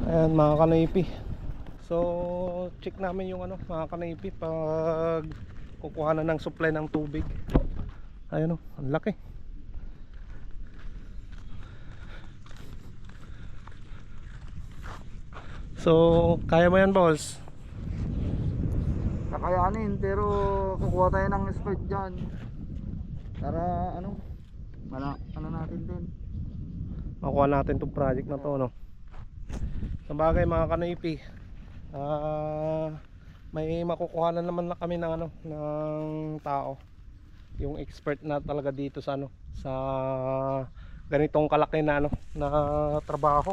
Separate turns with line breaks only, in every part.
Ayan mga kanaypi. So check namin yung ano mga kanaypi pag kukuha na ng supply ng tubig. Ayan o, ang laki. So kaya mo yan boss?
Kakayanin, pero kukuha tayo ng expert dyan para ano natin din.
Makuha natin itong project na to, no? Sa bagay mga kanaypi, may makukuha na naman na kami ng ano ng tao, yung expert na talaga dito sa ano sa ganitong kalaki na ano na trabaho.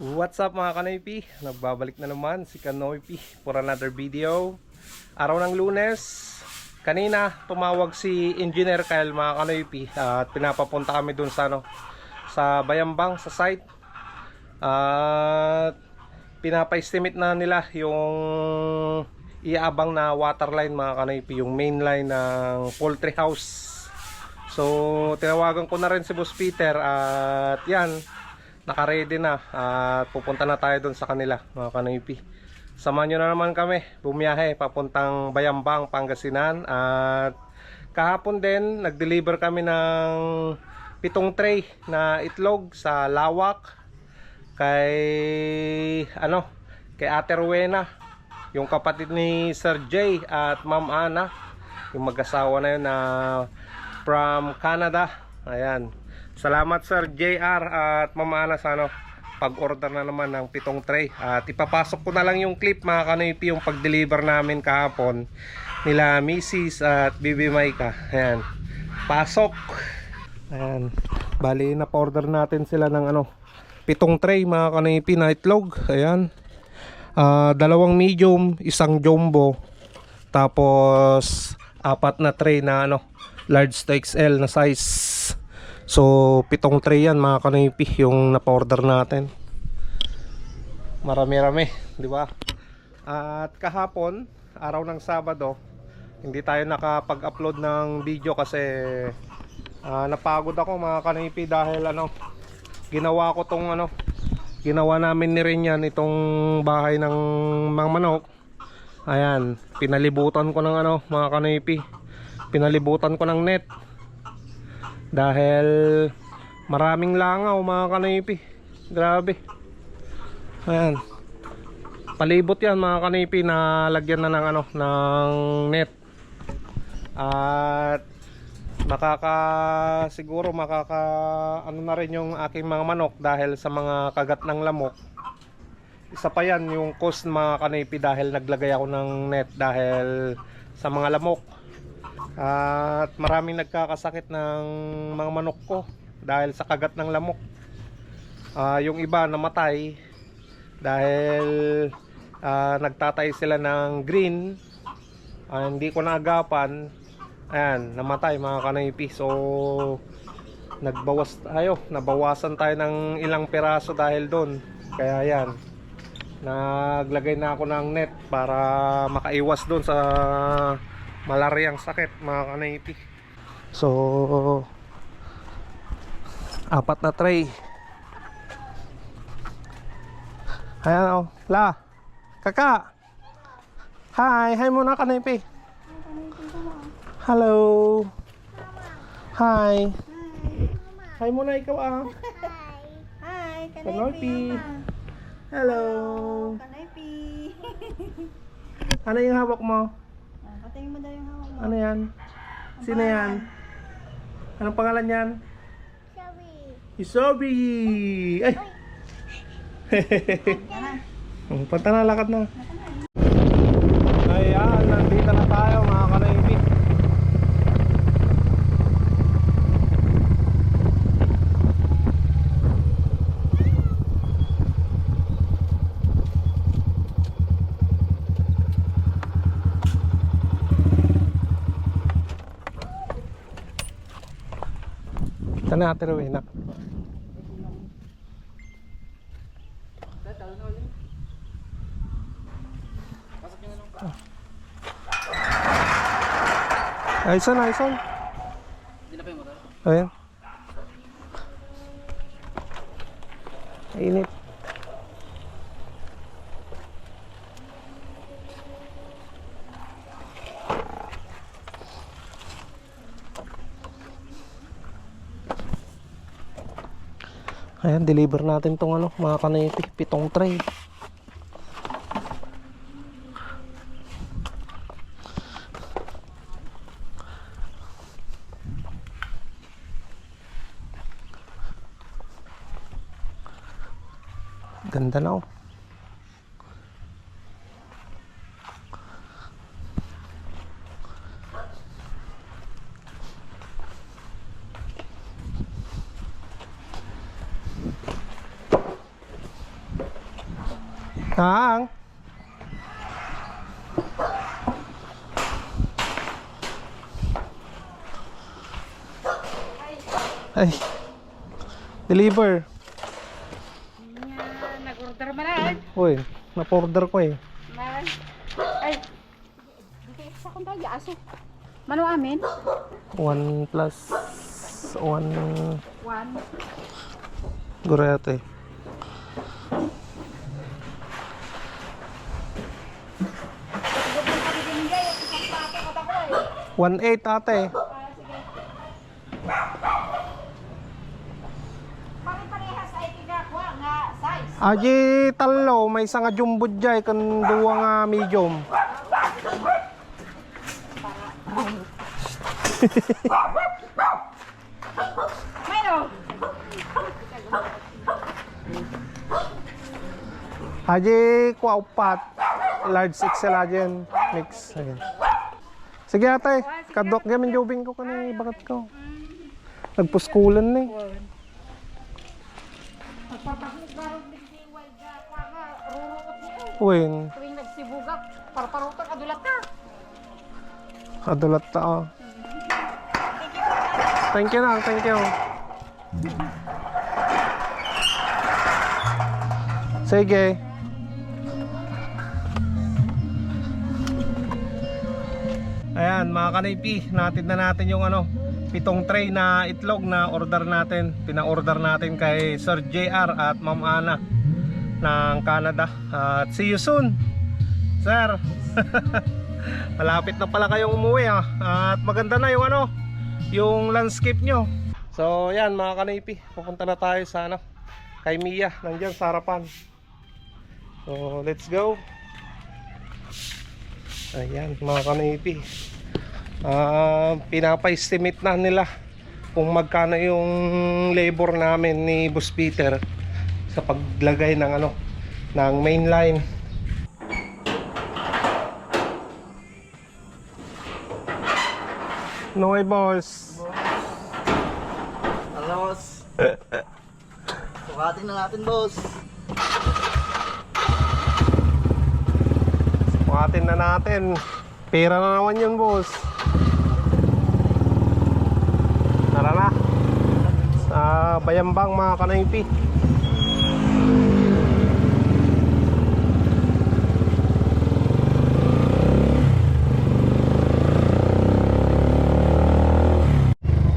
What's up mga kanaypi? Nagbabalik na naman si Kanoypi for another video. Araw ng Lunes. Kanina tumawag si Engineer Kyle mga kanaypi at pinapapunta kami dun sa ano sa Bayambang sa site. At pinapa-estimate na nila yung iaabang na water line mga kanaypi, yung main line ng poultry house. So tinawagan ko na rin si Boss Peter at yan, naka-ready na at pupunta na tayo doon sa kanila mga kanaypi. Samahan nyo na naman kami bumiyahe papuntang Bayambang, Pangasinan. At kahapon din nag-deliver kami ng 7 tray na itlog sa Lawak kay kay Ate Rowena, yung kapatid ni Sir Jay at Ma'am Ana, yung mag-asawa na yun na from Canada. Ayan, salamat Sir JR at Ma'am Ana sa pag-order na naman ng 7 tray. At ipapasok ko na lang yung clip mga kanaypi, yung pag-deliver namin kahapon nila Mrs. at Bibi Maika. Ayan, pasok. Ayan, bali na pa-order natin sila ng 7 tray mga kanaypi na itlog. Ayan, 2 medium, 1 jumbo, tapos 4 na tray na large to XL na size. So 7 tray yan mga kanaypi yung napa-order natin. Marami-rami, di ba? At kahapon, araw ng Sabado, hindi tayo nakapag-upload ng video kasi napagod ako mga kanaypi dahil ginawa ko tong ginawa namin ni Rinyan itong bahay ng mga manok. Ayan, pinalibutan ko ng mga kanaypi, pinalibutan ko ng net dahil maraming langaw mga kanaypi. Grabe. Ayan, palibot yan mga kanaypi na lagyan na ng net. At siguro na rin yung aking mga manok dahil sa mga kagat ng lamok. Isa pa yan yung cost mga kanaypi dahil naglagay ako ng net dahil sa mga lamok. At maraming nagkakasakit ng mga manok ko dahil sa kagat ng lamok. Yung iba namatay dahil nagtatay sila ng green. Hindi ko naagapan. Ayan, namatay mga kanaypi. So nabawasan tayo ng ilang piraso dahil doon. Kaya yan, naglagay na ako ng net para makaiwas doon sa malaryang sakit mga kanaypi. So 4 na tray. Ayan la kaka, hi muna kanaypi. Hello, hi muna ikaw
Hi,
Kanaypi. Hello
Kanaypi.
Ano yung hawak mo?
Patayin mo daw yung hawak mo.
Ano yan? Sino yan? Anong pangalan yan? Isobi. Ay! Punta na, lakad na. Ayan, nandito na tayo mga kanaypi. Ito na Ate Rowena. Ayson, Ayson.
Hindi na pa yung motor.
Ayan. Init. Ayan, deliver natin tong ano, mga kanipi, 7 tray. Ganda na oh. Ang ay deliver.
Nag-order mo na.
Uy, na-order ko eh.
Ay. Dito sa kong tayo, aso. Mano amin?
1 plus 1
1.
gurete.
Gobong kami binigay. Isang pato ko ako eh.
1.8 ate.
Sige. Pare-parehas ay tigakwa nga size.
Aji talo, may isa nga jumbo jay kan duwa nga medium.
Mayro.
Aji kuha upat. Large XL ajen mix. Ayan. Sige ate, kadok gamin jubing ko kanay bakat ko. Nagpuskulan ni.
Magpapakong din si Wild Jakwa nga. Rurukot niya.
Uwin,
Tuwing nagsibugak, parparutan adulat ka.
adulat ta oh. Thank you lang, thank you. Sige. Ayan mga kanaypi, natin na natin yung ano, 7 tray na itlog na order natin. Pina-order natin kay Sir JR at Ma'am Ana ng Canada. At see you soon, Sir. Malapit na pala kayong umuwi ha. At maganda na yung ano, yung landscape nyo. So yan mga kanaypi, pupunta na tayo sa ano, kay Mia, nandiyan sa harapan. So let's go. Ayan mga kanaypi, pinapa-estimate na nila kung magkano yung labor namin ni Boss Peter sa paglagay ng ano, ng main line. No way boss.
Ano, boss? Sukatin na natin, boss.
Sukatin na natin. Pera na naman yun boss. Tara na. Sa Bayambang mga kanaypi.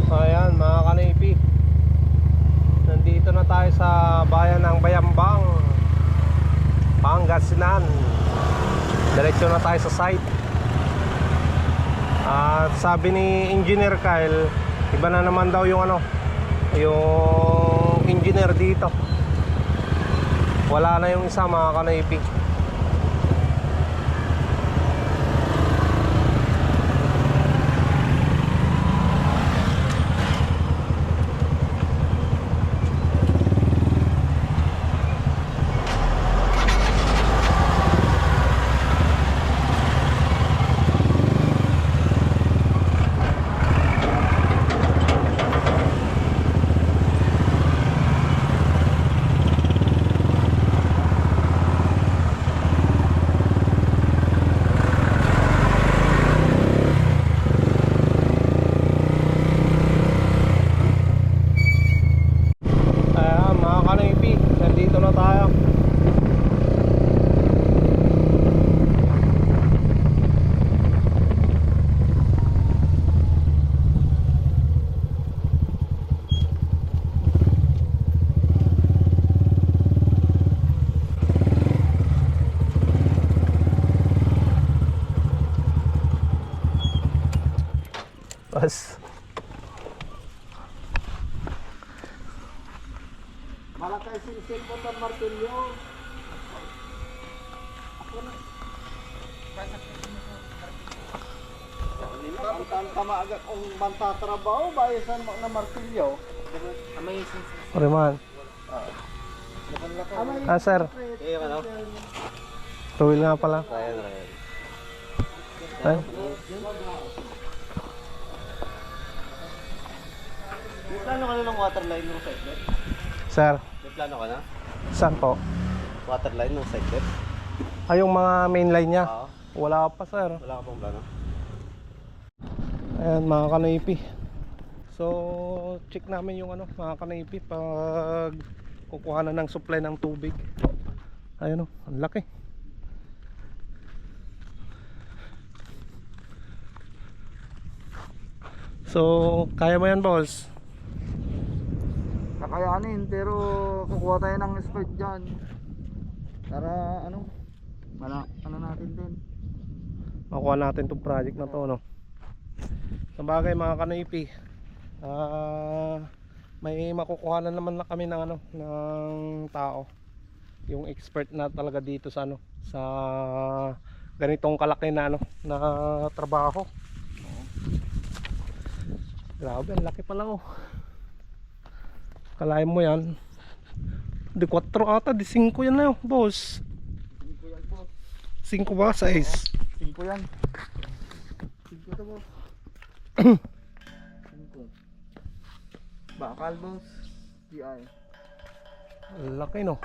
Ayan mga kanaypi, nandito na tayo sa bayan ng Bayambang, Pangasinan. Diretso na tayo sa site. At sabi ni Engineer Kyle, iba na naman daw yung ano, yung engineer dito. Wala na yung isa mga kanaypi. Bukas.
Malakay sinsil mo ng martilyo. Ang tamaagak kung mantatrabaho, bayasan mo na martilyo.
Oriman. Ah, sir. Ruil nga pala. Ay.
May plano ka na ng waterline ng sidebed?
Sir,
May plano ka na?
saan po?
Waterline ng sidebed?
Ay, yung mga main line niya.
Oo.
Wala pa, sir.
Wala ka pang plano?
Ayan, mga kanipi. So, check namin yung mga kanipi pag kukuha na ng supply ng tubig. Ayan o, ang laki. So, kaya mo yan, boss?
Kakayanin, pero kukuha tayo ng spade dyan. Para natin din.
Makuha natin itong project na to, no? Sa bagay, mga kanipi, may makukuha na naman na kami ng ng tao, yung expert na talaga dito sa sa ganitong kalaki na na trabaho. Grabe, ang laki pala oh. Kalahin mo yan. Di 4 ata, di 5 yan na yun, boss.
5 yan po.
5 ba? 6?
5 yan. 5 to boss. 5. Bakal boss. GI.
Ang laki no.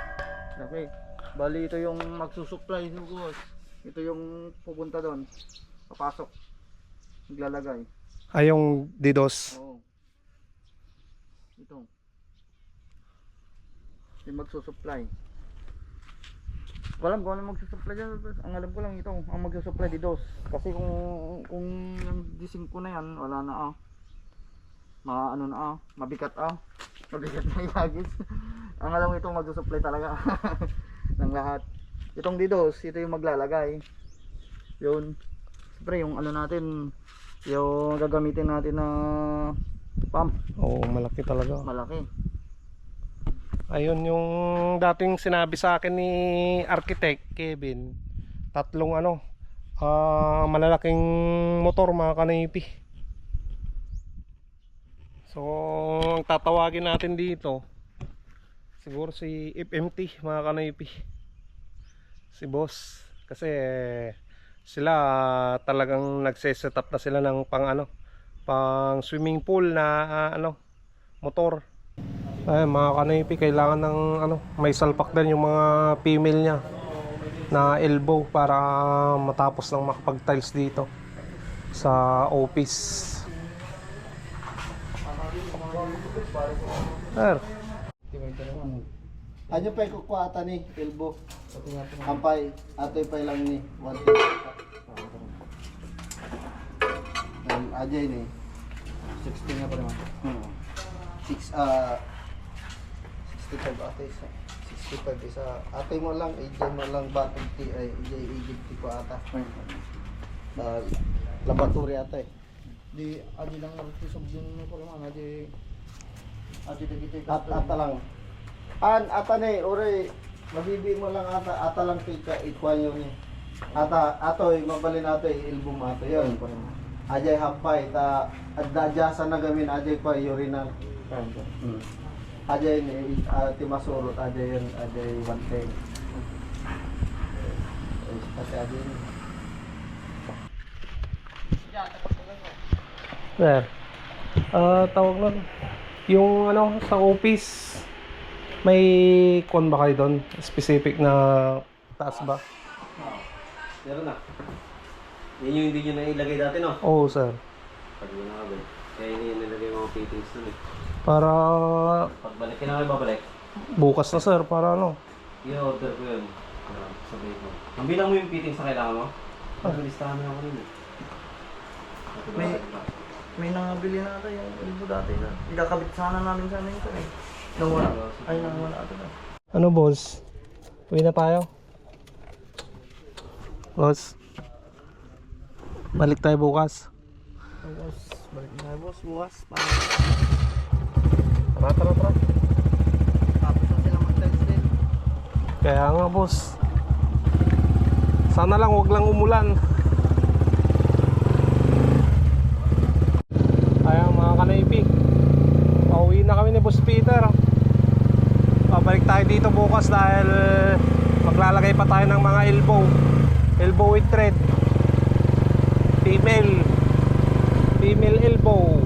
Okay. Bali ito yung magsusupply no boss. Ito yung pupunta doon. Papasok. Maglalagay.
Ay, yung DDoS.
Oo. Ito. Yung magsusupply. Walang kung ano magsusupply dyan. Ang alam ko lang ito. Ang magsusupply DDoS. Kasi kung yung D5 na yan, wala na mabigat mabigat na ihagis. Ang alam ko ito magsusupply talaga ng lahat. Itong DDoS, ito yung maglalagay. Yun. Siyempre yung natin, yung gagamitin natin na pump,
Oo, malaki talaga.
malaki.
Ayun yung dating sinabi sa akin ni Architect Kevin. 3 malalaking motor, mga kanipi. So, ang tatawagin natin dito siguro si FMT, mga kanipi. Si boss. Kasi sila talagang nagse-set up na sila ng pang swimming pool na motor. Ay, mga kanipi, kailangan ng may salpak din yung mga female niya na elbow para matapos ng makapag-tiles dito sa office. Sir,
Ano pa yung kukuha ata ni elbow? Kampay. Atoy pa lang ni 1 Ajay ni
16 nga pa naman.
65 ate isa. 65 isa. Atoy mo lang, AJ mo lang ba 50 ay AJ ko ata. Laboratory ata eh.
Di adi lang nagsusog yung ko naman adi dito.
Ata lang. Ata ni ore mabibi mo lang ata lang tika ikwanyo ni. Atoy mabalin nato ilbum ato yon. Ajay hapay ta adjasa na gamin ajay pa urinal. Ajay ni timasurot ajay yon ajay 110. Kasi ajay ni.
sir. Tawag nun. Yung sa office, may kon ba kayo doon? Specific na taas ba?
Meron na. Yan yung hindi nyo na ilagay dati, no?
Oo, sir.
Pag mo nakabalik. Kaya hindi nyo nilagay yung mga fittings dun eh.
Para
Pagbalik, kailangan kayo babalik.
bukas na, sir, para
I-order ko yun. Sabihin ko. Ang bilang mo yung fittings na kailangan mo? Listahan na ako nun eh.
May nangabili na ata yung elbow dati na. Ikakabit sana namin sana ito eh. Nawala. Ay, nawala ata na.
ano, boss? Uwi na tayo? Boss? Balik tayo bukas?
Tapos,
Balik na tayo boss, bukas.
Tara.
Tapos na sila mag-tiles din.
Kaya nga boss. Sana lang wag lang umulan. Ayan mga kanaypi. Pauwi na kami ni Boss Peter. Pabalik tayo dito bukas dahil maglalagay pa tayo ng mga elbow. Elbow with thread. Female elbow.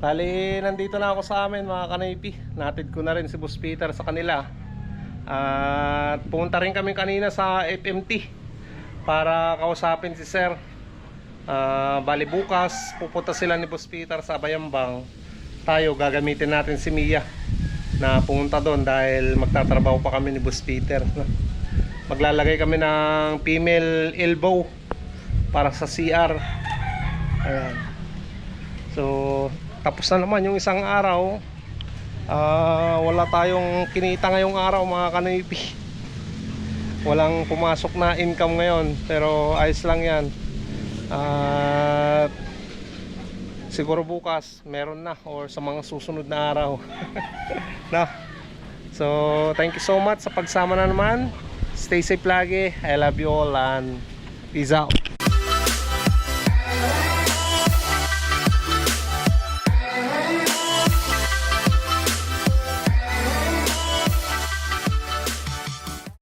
Bali, nandito na ako sa amin mga kanaypi. Natid ko na rin si Boss Peter sa kanila. At pumunta rin kami kanina sa FMT para kausapin si Sir. Bali bukas pupunta sila ni Boss Peter sa Bayambang. Tayo gagamitin natin si Mia na pumunta doon dahil magtatrabaho pa kami ni Boss Peter. Maglalagay kami ng female elbow para sa CR. Ayan. So tapos na naman yung isang araw. Wala tayong kinita ngayong araw mga kanaypi. Walang pumasok na income ngayon, pero ayos lang yan. Siguro bukas meron na or sa mga susunod na araw. No? So thank you so much sa pagsama na naman. Stay safe lagi. I love you all and peace out.